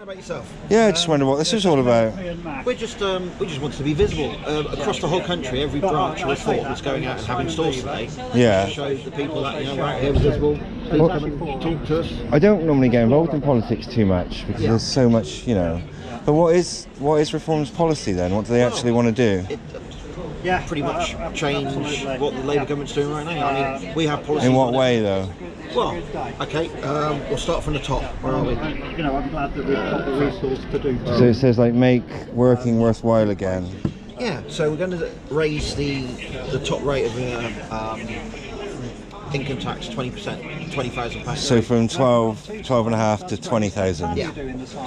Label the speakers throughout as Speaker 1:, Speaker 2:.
Speaker 1: How about yourself?
Speaker 2: Yeah, I just wondered what this was all about.
Speaker 1: We just wanted to be visible across the whole country. Every branch or Ford was going out and having stores today.
Speaker 2: Yeah.
Speaker 1: To show the people that we're out here visible. Please come and talk to us.
Speaker 2: I don't normally get involved in politics too much because there's so much, But what is Reform's policy then? What do they actually want to do?
Speaker 1: Pretty much change what the Labour government's doing right now. I mean, we have policies.
Speaker 2: In what way though?
Speaker 1: Well, okay, we'll start from the top. Where are we?
Speaker 3: I'm glad that we've got the resource to do that.
Speaker 2: So it says like make working worthwhile again.
Speaker 1: Yeah, so we're going to raise the top rate of income tax 20%, £20,000.
Speaker 2: So from 12.5 to 20,000.
Speaker 1: Yeah.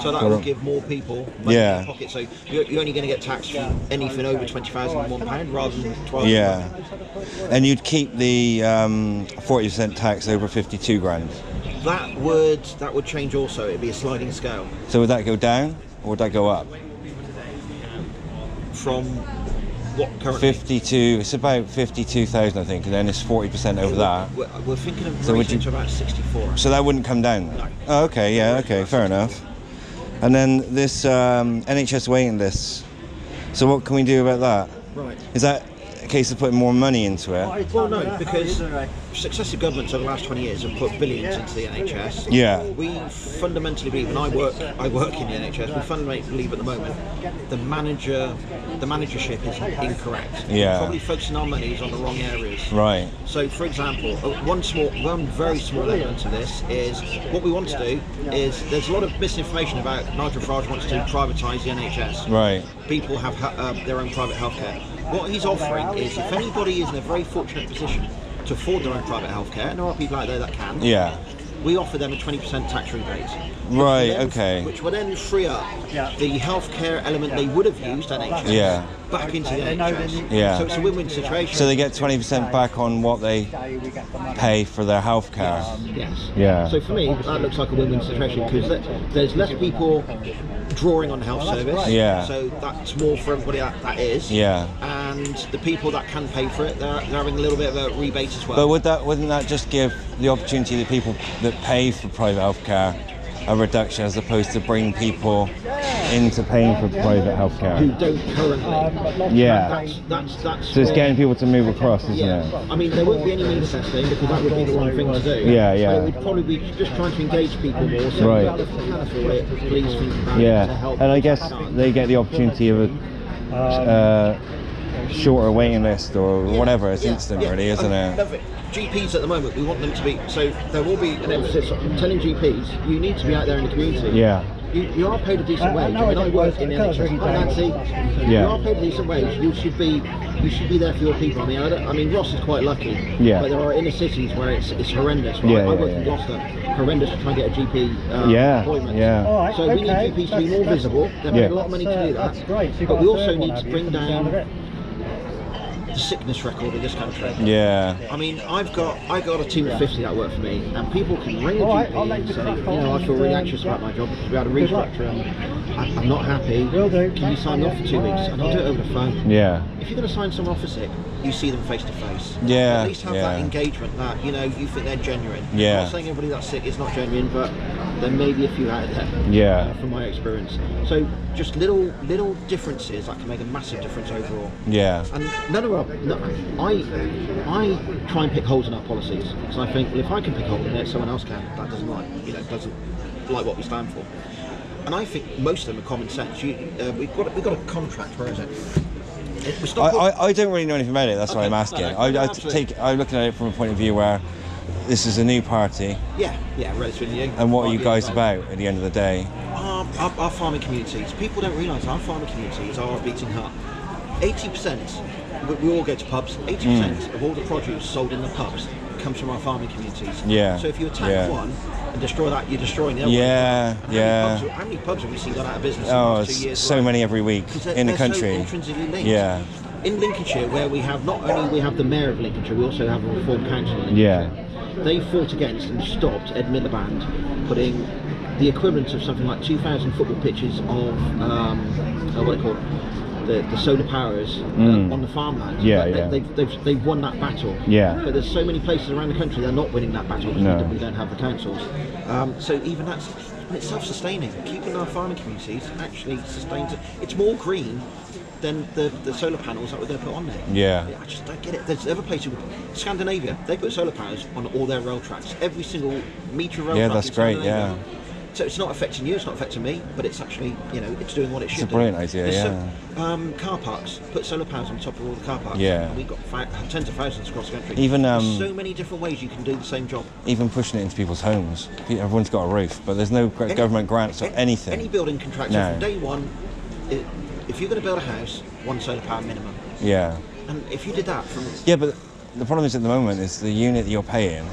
Speaker 1: So that will give more people money in their pocket. So you're only going to get taxed for anything over £20,001 rather than 12.
Speaker 2: Yeah. And you'd keep the 40% tax over 52 grand.
Speaker 1: That would change also. It'd be a sliding scale.
Speaker 2: So would that go down or would that go up?
Speaker 1: From what currently?
Speaker 2: 52. It's about 52,000, I think, and then it's 40% over that.
Speaker 1: We're thinking of raising to about 64.
Speaker 2: So that wouldn't come down.
Speaker 1: No.
Speaker 2: Oh, okay. Yeah. Okay. Fair enough. And then this NHS waiting lists. So what can we do about that?
Speaker 1: Right.
Speaker 2: Is that a case of putting more money into it?
Speaker 1: Well, no, because successive governments over the last 20 years have put billions into the NHS.
Speaker 2: Yeah.
Speaker 1: We fundamentally believe, and I work in the NHS, we fundamentally believe at the moment the managership is incorrect.
Speaker 2: Yeah.
Speaker 1: Probably focusing our money is on the wrong areas.
Speaker 2: Right.
Speaker 1: So, for example, one very small element of this is what we want to do is there's a lot of misinformation about Nigel Farage wants to privatise the NHS.
Speaker 2: Right.
Speaker 1: People have their own private healthcare. What he's offering is if anybody is in a very fortunate position to afford their own private healthcare, and there are people out there that can, we offer them a 20% tax rebate.
Speaker 2: Right, okay.
Speaker 1: Which will then free up the healthcare element they would have used NHS back into the NHS.
Speaker 2: Yeah.
Speaker 1: So it's a win-win situation.
Speaker 2: So they get 20% back on what they pay for their healthcare.
Speaker 1: Yes.
Speaker 2: Yeah.
Speaker 1: So for me, that looks like a win-win situation because there's less people drawing on the health service.
Speaker 2: Yeah.
Speaker 1: So that's more for everybody that is.
Speaker 2: Yeah.
Speaker 1: And the people that can pay for it, they're having a little bit of a rebate as well.
Speaker 2: But wouldn't that just give the opportunity to people that pay for private healthcare a reduction as opposed to bring people into paying for private healthcare?
Speaker 1: Who don't currently.
Speaker 2: Yeah.
Speaker 1: That's
Speaker 2: so it's getting people to move across, isn't it?
Speaker 1: I mean, there won't be any means testing because that would be the wrong thing to do.
Speaker 2: Yeah.
Speaker 1: So we'd probably be just trying to engage people more. So if you can afford it, please think about it to help.
Speaker 2: And I guess they get the opportunity of a shorter waiting list or whatever. It's instant, really, isn't it?
Speaker 1: GPs at the moment, we want them to be, so there will be an emphasis on telling GPs, you need to be out there in the community.
Speaker 2: Yeah.
Speaker 1: You are paid a decent wage. I mean, I work in the NHS. Nancy, you are paid a decent wage. You should be there for your people. I mean, Ross is quite lucky.
Speaker 2: Yeah.
Speaker 1: But there are inner cities where it's horrendous. Right? I work in Gloucester. Horrendous to try and get a GP appointment.
Speaker 2: Yeah.
Speaker 1: So we need GPs to be more visible. They're paying a lot of money to do that. But we also need to bring down the sickness record of this country.
Speaker 2: Yeah.
Speaker 1: I mean, I've got a team of 50 that work for me, and people can ring a GP and say, I feel really anxious about my job because we had a restructure and I'm not happy. Can you sign me off for 2 weeks? And I'll do it over the phone.
Speaker 2: Yeah.
Speaker 1: If you're going to sign someone off for sick, you see them face to face.
Speaker 2: Yeah.
Speaker 1: At least have that engagement that you think they're genuine.
Speaker 2: Yeah.
Speaker 1: I'm not saying everybody that's sick is not genuine, but there may be a few out there.
Speaker 2: Yeah.
Speaker 1: From my experience. So just little differences that can make a massive difference overall.
Speaker 2: Yeah.
Speaker 1: And I try and pick holes in our policies because I think, well, if I can pick holes in it, someone else can. That doesn't like what we stand for. And I think most of them are common sense. We've got a contract. Where is it?
Speaker 2: I don't really know anything about it. That's why I'm asking. I'm looking at it from a point of view where this is a new party.
Speaker 1: Yeah, relatively new.
Speaker 2: And what are you guys about at the end of the day?
Speaker 1: Our farming communities. People don't realise our farming communities are a beating heart. 80%, we all go to pubs, 80% of all the produce sold in the pubs comes from our farming communities.
Speaker 2: Yeah.
Speaker 1: So if you attack one and destroy that, you're destroying the other one. How many pubs have we seen gone out of business in the last 2 years?
Speaker 2: So many every week in the country.
Speaker 1: So intrinsically linked.
Speaker 2: Yeah.
Speaker 1: In Lincolnshire, where we have not only we have the mayor of Lincolnshire, we also have a reform council in Lincolnshire.
Speaker 2: Yeah.
Speaker 1: They fought against and stopped Ed Miliband putting the equivalent of something like 2,000 football pitches of what they call the solar powers on the farmland. They've won that battle.
Speaker 2: Yeah.
Speaker 1: But there's so many places around the country that are not winning that battle because we don't have the councils. So even that's and it's self-sustaining. Keeping our farming communities actually sustains it. It's more green than the solar panels that we're going to put on there.
Speaker 2: Yeah.
Speaker 1: I just don't get it. There's other places, Scandinavia, they put solar panels on all their rail tracks. Every single metre of rail
Speaker 2: Yeah,
Speaker 1: track
Speaker 2: that's
Speaker 1: in
Speaker 2: great,
Speaker 1: Scandinavia.
Speaker 2: yeah.
Speaker 1: So it's not affecting you, it's not affecting me, but it's actually, it's doing what it should do.
Speaker 2: It's a brilliant idea,
Speaker 1: There's car parks, put solar panels on top of all the car parks.
Speaker 2: Yeah.
Speaker 1: And we've got tens of thousands across the country.
Speaker 2: Even,
Speaker 1: there's so many different ways you can do the same job.
Speaker 2: Even pushing it into people's homes. Everyone's got a roof, but there's no government grants or anything.
Speaker 1: Any building contractor
Speaker 2: No.
Speaker 1: from day one, if you're going to build a house, 1 solar power minimum.
Speaker 2: Yeah.
Speaker 1: And if you did that from...
Speaker 2: Yeah, but the problem is at the moment is the unit that you're paying,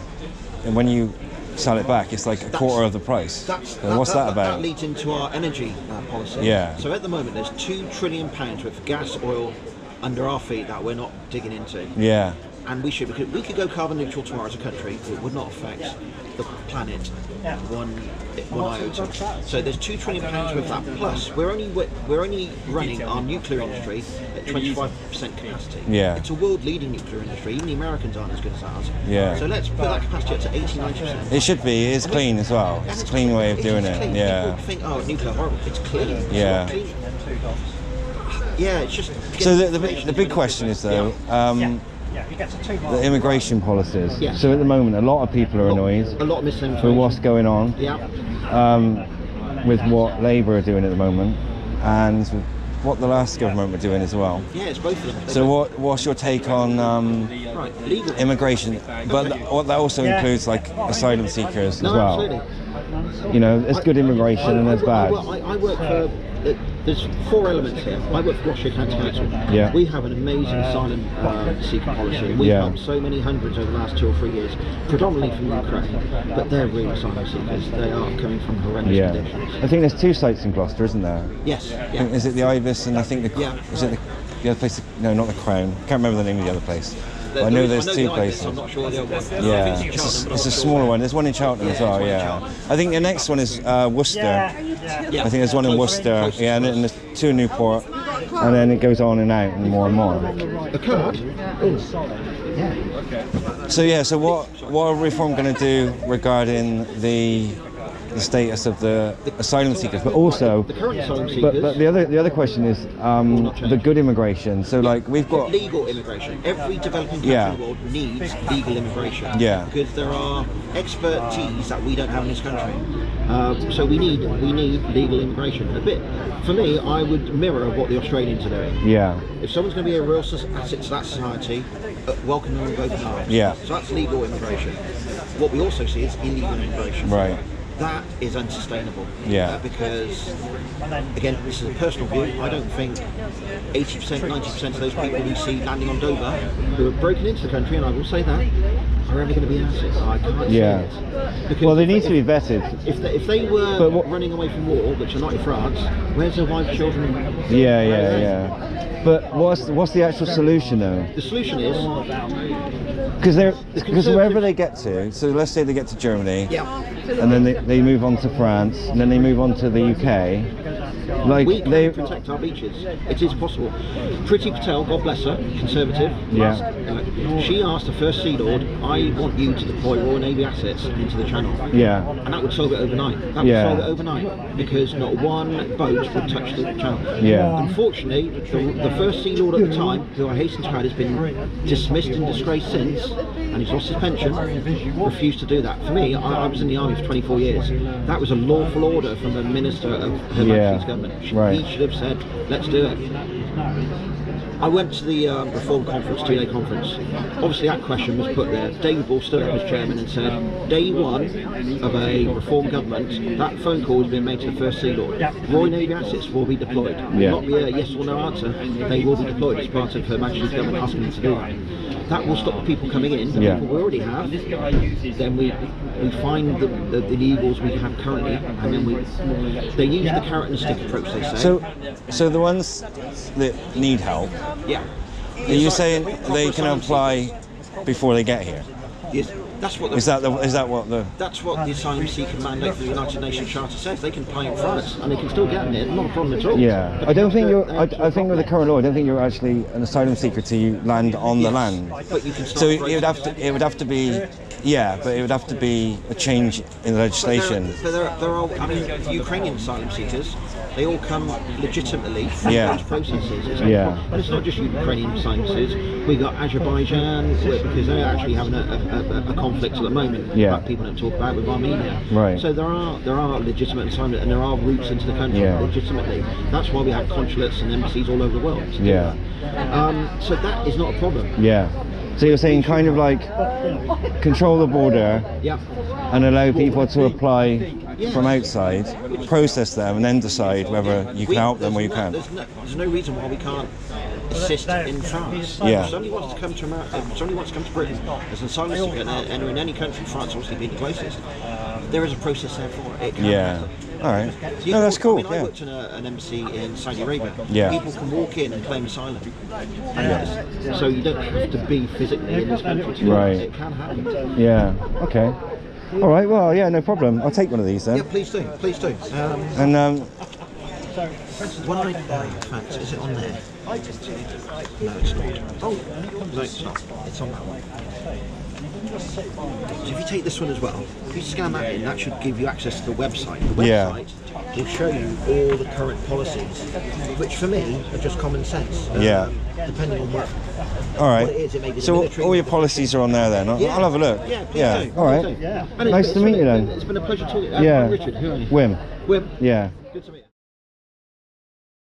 Speaker 2: and when you sell it back, it's like a quarter of the price. What's that about?
Speaker 1: That leads into our energy policy.
Speaker 2: Yeah.
Speaker 1: So at the moment, there's £2 trillion worth of gas, oil under our feet that we're not digging into.
Speaker 2: Yeah.
Speaker 1: And we could go carbon neutral tomorrow as a country. It would not affect the planet one iota. So there's £2 trillion worth of that. Plus, we're only running our nuclear industry at 25% capacity.
Speaker 2: Yeah.
Speaker 1: It's a world-leading nuclear industry. Even the Americans aren't as good as ours.
Speaker 2: Yeah.
Speaker 1: So let's put that capacity up to 80-90%.
Speaker 2: It should be. It is clean as well. It's a clean way of doing it.
Speaker 1: Clean.
Speaker 2: Yeah.
Speaker 1: People think, oh, nuclear horrible. It's clean. It's
Speaker 2: Yeah.
Speaker 1: not clean. Yeah, it's just.
Speaker 2: So the big question is though, the immigration policies.
Speaker 1: Yeah.
Speaker 2: So at the moment, a lot of people are annoyed
Speaker 1: A lot of
Speaker 2: with
Speaker 1: misinformation.
Speaker 2: what's going on,
Speaker 1: Yeah.
Speaker 2: with what Labour are doing at the moment, and with what the last government were doing as well.
Speaker 1: Yeah, it's both of them.
Speaker 2: So what's your take on
Speaker 1: Right, legal.
Speaker 2: immigration? But that also includes like asylum seekers as
Speaker 1: No,
Speaker 2: well.
Speaker 1: absolutely.
Speaker 2: You know, there's good immigration and there's bad.
Speaker 1: I work for. There's 4 elements here. I work for Gloucestershire County Council.
Speaker 2: Yeah.
Speaker 1: We have an amazing asylum seeker policy. We've
Speaker 2: Yeah.
Speaker 1: helped so many hundreds over the last 2 or 3 years, predominantly from Ukraine. But they're real asylum seekers. They are coming from horrendous
Speaker 2: Yeah.
Speaker 1: conditions.
Speaker 2: I think there's 2 sites in Gloucester, isn't there?
Speaker 1: Yes.
Speaker 2: I
Speaker 1: Yeah.
Speaker 2: think, is it the Ibis and I think is it the other place? No, not the Crown. Can't remember the name of the other place. But I know there's 2
Speaker 1: the Ibis,
Speaker 2: places.
Speaker 1: I'm not sure the other one.
Speaker 2: Yeah,
Speaker 1: I think it's Cheltenham, but
Speaker 2: it's
Speaker 1: I'm
Speaker 2: a
Speaker 1: not
Speaker 2: smaller
Speaker 1: sure.
Speaker 2: one. There's one in Cheltenham as
Speaker 1: Yeah,
Speaker 2: well.
Speaker 1: there's one in
Speaker 2: Yeah,
Speaker 1: Cheltenham.
Speaker 2: I think the next one is Worcester.
Speaker 1: Yeah.
Speaker 2: I think there's one in Worcester. Yeah, and then there's 2 in Newport, and then it goes on and out and more and more.
Speaker 1: A card?
Speaker 2: So yeah, so what are Reform going to do regarding the status of the asylum seekers, but also
Speaker 1: The current asylum seekers.
Speaker 2: but the other question is the good immigration. So like we've got
Speaker 1: legal immigration. Every developing country
Speaker 2: Yeah.
Speaker 1: in the world needs legal immigration.
Speaker 2: Yeah.
Speaker 1: Because there are expertise that we don't have in this country. So we need legal immigration. A bit. For me, I would mirror what the Australians are doing.
Speaker 2: yeah.
Speaker 1: If someone's going to be a real asset to that society, welcome them with open arms.
Speaker 2: Yeah.
Speaker 1: So that's legal immigration. What we also see is illegal immigration.
Speaker 2: Right.
Speaker 1: That is unsustainable.
Speaker 2: Yeah.
Speaker 1: Because, again, this is a personal view. I don't think 80%, 90% of those people we see landing on Dover who have broken into the country, and I will say that, are ever going to be assets. I can't
Speaker 2: Yeah.
Speaker 1: see it. Because
Speaker 2: Well, they need to be vetted.
Speaker 1: If they were
Speaker 2: But what-
Speaker 1: running away from war, which are not in France, where's their wife, children?
Speaker 2: Yeah. But what's the actual solution though?
Speaker 1: The solution is,
Speaker 2: Because wherever they get to, so let's say they get to Germany,
Speaker 1: yeah,
Speaker 2: and then they move on to France, and then they move on to the UK. Like
Speaker 1: we can
Speaker 2: they,
Speaker 1: protect our beaches. It is possible. Priti Patel, God bless her, Conservative.
Speaker 2: Yeah.
Speaker 1: She asked the first Sea Lord, "I want you to deploy Royal Navy assets into the Channel,"
Speaker 2: yeah,
Speaker 1: and that would solve it overnight. That would
Speaker 2: Yeah.
Speaker 1: solve it overnight because not one boat would touch the Channel.
Speaker 2: Yeah.
Speaker 1: Unfortunately, the first Sea Lord at the time, who I hasten to add, has been dismissed and disgraced since, and he's lost his pension. Refused to do that. For me, I was in the army for 24 years. That was a lawful order from the Minister of Her Majesty's government.
Speaker 2: Right.
Speaker 1: He should have said, "Let's do it." I went to the Reform conference, 2-day conference. Obviously that question was put there. David Ball stood up as chairman and said, day one of a Reform government, that phone call has been made to the First Sea Lord. Royal Navy assets will be deployed. It will not be a yes or no answer. They will be deployed as part of Her Majesty's government asking them to do that. That will stop the people coming in, the people we already have. Then we find the illegals we have currently, and then they use the carrot and stick approach, they say.
Speaker 2: So the ones that need help,
Speaker 1: yeah.
Speaker 2: are you saying they can apply before they get here?
Speaker 1: Yes, that's what
Speaker 2: Is that what the?
Speaker 1: That's what the asylum seeker mandate for the United Nations Charter says. They can apply in France and they can still get in it. Not a problem at all.
Speaker 2: Yeah,
Speaker 1: But
Speaker 2: I don't think you're.
Speaker 1: they have to
Speaker 2: I think with the current law, I don't think you're actually an asylum seeker till you land on the land.
Speaker 1: But you can start
Speaker 2: So
Speaker 1: the
Speaker 2: it would have to be Yeah, but it would have to be a change in the legislation.
Speaker 1: But there are, I mean, Ukrainian asylum seekers, they all come legitimately through those processes. And it's not just Ukrainian asylum seekers. We got Azerbaijan, because they're actually having a conflict at the moment that people don't talk about with Armenia.
Speaker 2: Right.
Speaker 1: So there are legitimate asylum, and there are routes into the country legitimately. That's why we have consulates and embassies all over the world. So that is not a problem.
Speaker 2: So you're saying kind of like control the border and allow people to apply from outside, process them, and then decide whether you can help them or you can't.
Speaker 1: There's no reason why we can't assist in France. If somebody wants to come to America, if somebody wants to come to Britain as an asylum seeker and in any country, France obviously being the closest, there is a process there for it. It can happen.
Speaker 2: All right. No, that's cool.
Speaker 1: I worked in an embassy in Saudi Arabia. People can walk in and claim asylum. So you don't have to be physically in this country to do it. It can happen.
Speaker 2: Okay. All right. Well, no problem. I'll take one of these then.
Speaker 1: Yeah, please do. Please do.
Speaker 2: And
Speaker 1: one I in fact, is it on there? No, it's not. Oh, no, it's not. It's on that one. So if you take this one as well, if you scan that in, that should give you access to the website. The website will show you all the current policies, which for me are just common sense. Depending on what it is, it may be
Speaker 2: so all your policies are on there then? I'll have a look.
Speaker 1: Yeah, please do.
Speaker 2: All right.
Speaker 1: And
Speaker 2: Nice to meet you then.
Speaker 1: It's been a pleasure talking.
Speaker 2: Yeah.
Speaker 1: Richard, who are you?
Speaker 2: Wim.
Speaker 1: Wim.
Speaker 2: Yeah.
Speaker 1: Good to meet you.